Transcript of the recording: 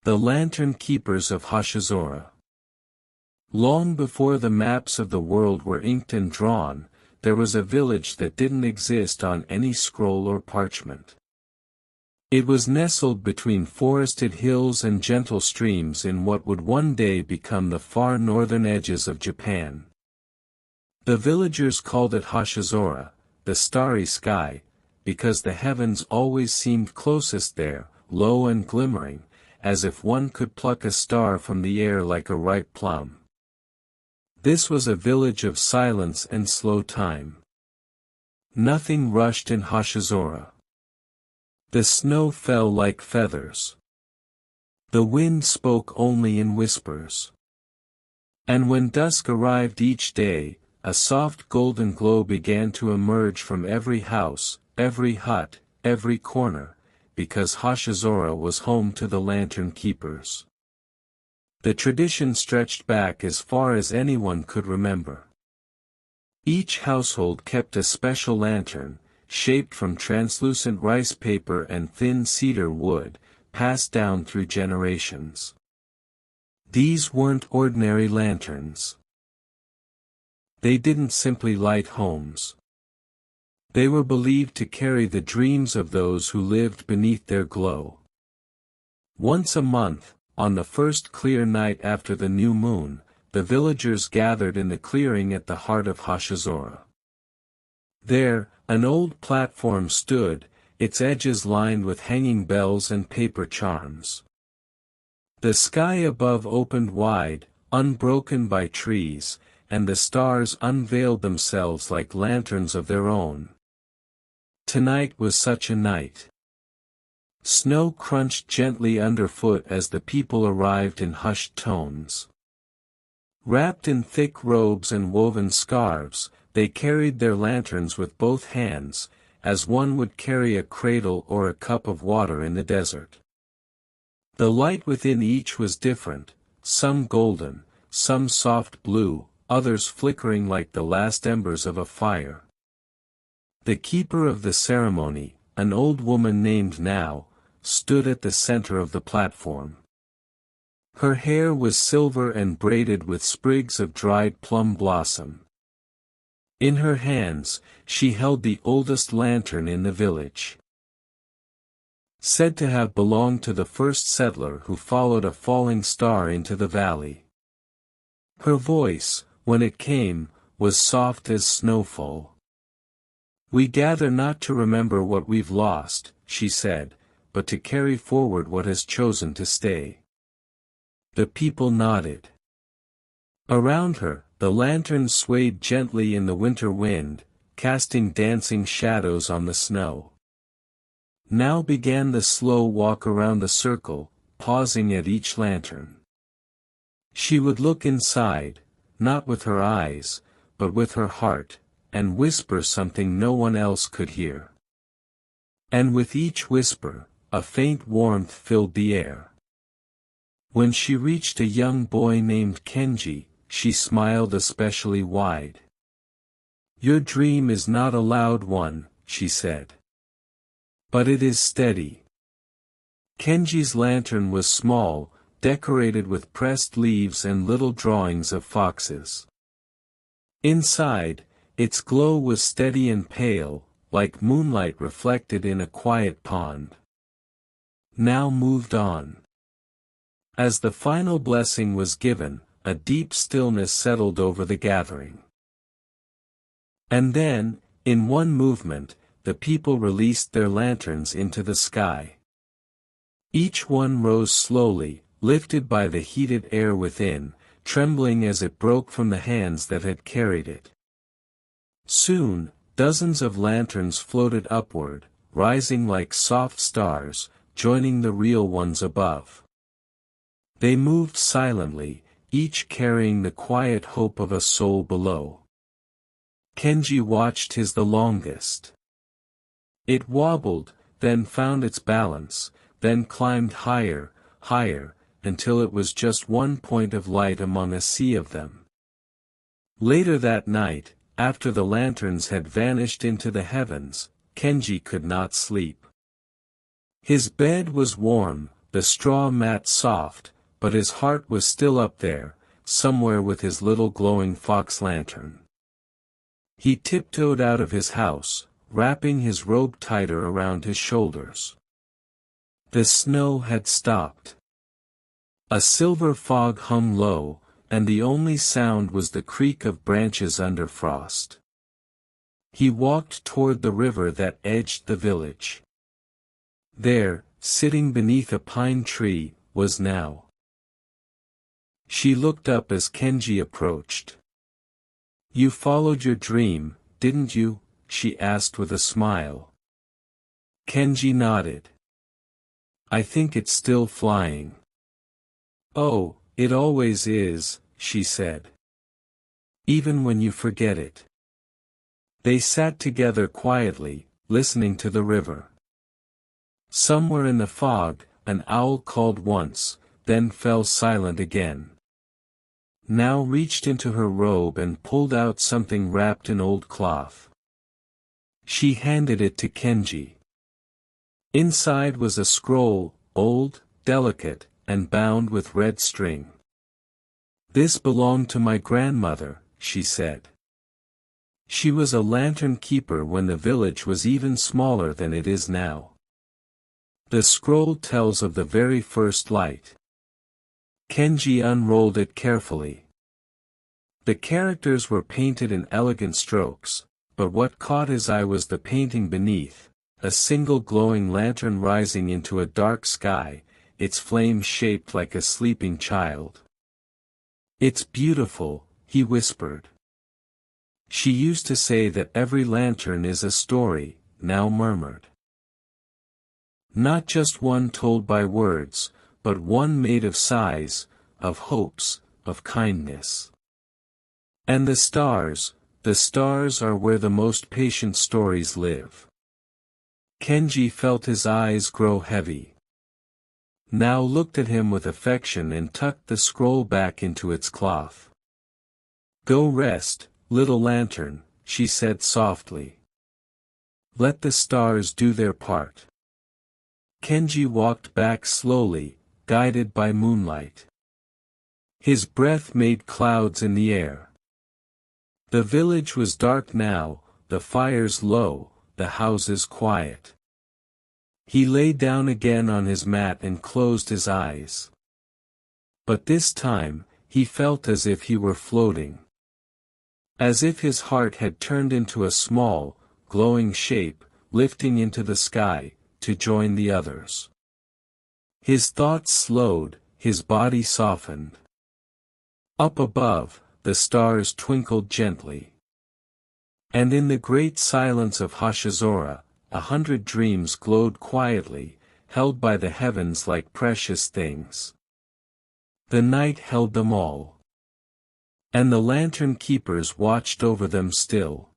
The Lantern Keepers of Hashizora. Long before the maps of the world were inked and drawn, there was a village that didn't exist on any scroll or parchment. It was nestled between forested hills and gentle streams in what would one day become the far northern edges of Japan. The villagers called it Hashizora, the starry sky, because the heavens always seemed closest there, low and glimmering, as if one could pluck a star from the air like a ripe plum. This was a village of silence and slow time. Nothing rushed in Hashizora. The snow fell like feathers. The wind spoke only in whispers. And when dusk arrived each day, a soft golden glow began to emerge from every house, every hut, every corner, because Hashizora was home to the Lantern Keepers. The tradition stretched back as far as anyone could remember. Each household kept a special lantern, shaped from translucent rice paper and thin cedar wood, passed down through generations. These weren't ordinary lanterns. They didn't simply light homes. They were believed to carry the dreams of those who lived beneath their glow. Once a month, on the first clear night after the new moon, the villagers gathered in the clearing at the heart of Hashizora. There, an old platform stood, its edges lined with hanging bells and paper charms. The sky above opened wide, unbroken by trees, and the stars unveiled themselves like lanterns of their own. Tonight was such a night. Snow crunched gently underfoot as the people arrived in hushed tones. Wrapped in thick robes and woven scarves, they carried their lanterns with both hands, as one would carry a cradle or a cup of water in the desert. The light within each was different, some golden, some soft blue, others flickering like the last embers of a fire. The keeper of the ceremony, an old woman named Now, stood at the center of the platform. Her hair was silver and braided with sprigs of dried plum blossom. In her hands, she held the oldest lantern in the village. Said to have belonged to the first settler who followed a falling star into the valley. Her voice, when it came, was soft as snowfall. "We gather not to remember what we've lost," she said, "but to carry forward what has chosen to stay." The people nodded. Around her, the lanterns swayed gently in the winter wind, casting dancing shadows on the snow. Now began the slow walk around the circle, pausing at each lantern. She would look inside, not with her eyes, but with her heart, and whisper something no one else could hear. And with each whisper, a faint warmth filled the air. When she reached a young boy named Kenji, she smiled especially wide. "Your dream is not a loud one," she said. "But it is steady." Kenji's lantern was small, decorated with pressed leaves and little drawings of foxes. Inside, its glow was steady and pale, like moonlight reflected in a quiet pond. Now moved on. As the final blessing was given, a deep stillness settled over the gathering. And then, in one movement, the people released their lanterns into the sky. Each one rose slowly, lifted by the heated air within, trembling as it broke from the hands that had carried it. Soon, dozens of lanterns floated upward, rising like soft stars, joining the real ones above. They moved silently, each carrying the quiet hope of a soul below. Kenji watched his the longest. It wobbled, then found its balance, then climbed higher, higher, until it was just one point of light among a sea of them. Later that night, after the lanterns had vanished into the heavens, Kenji could not sleep. His bed was warm, the straw mat soft, but his heart was still up there, somewhere with his little glowing fox lantern. He tiptoed out of his house, wrapping his robe tighter around his shoulders. The snow had stopped. A silver fog hung low, and the only sound was the creak of branches under frost. He walked toward the river that edged the village. There, sitting beneath a pine tree, was Now. She looked up as Kenji approached. "You followed your dream, didn't you?" she asked with a smile. Kenji nodded. "I think it's still flying." "Oh, it always is," she said. "Even when you forget it." They sat together quietly, listening to the river. Somewhere in the fog, an owl called once, then fell silent again. Now reached into her robe and pulled out something wrapped in old cloth. She handed it to Kenji. Inside was a scroll, old, delicate, and bound with red string. "This belonged to my grandmother," she said. "She was a lantern keeper when the village was even smaller than it is now. The scroll tells of the very first light." Kenji unrolled it carefully. The characters were painted in elegant strokes, but what caught his eye was the painting beneath, a single glowing lantern rising into a dark sky, its flame shaped like a sleeping child. "It's beautiful," he whispered. "She used to say that every lantern is a story," Now murmured. "Not just one told by words, but one made of sighs, of hopes, of kindness. And the stars are where the most patient stories live." Kenji felt his eyes grow heavy. Now looked at him with affection and tucked the scroll back into its cloth. "Go rest, little lantern," she said softly. "Let the stars do their part." Kenji walked back slowly, guided by moonlight. His breath made clouds in the air. The village was dark now, the fires low, the houses quiet. He lay down again on his mat and closed his eyes. But this time, he felt as if he were floating. As if his heart had turned into a small, glowing shape, lifting into the sky, to join the others. His thoughts slowed, his body softened. Up above, the stars twinkled gently. And in the great silence of Hashizora, 100 dreams glowed quietly, held by the heavens like precious things. The night held them all. And the lantern keepers watched over them still.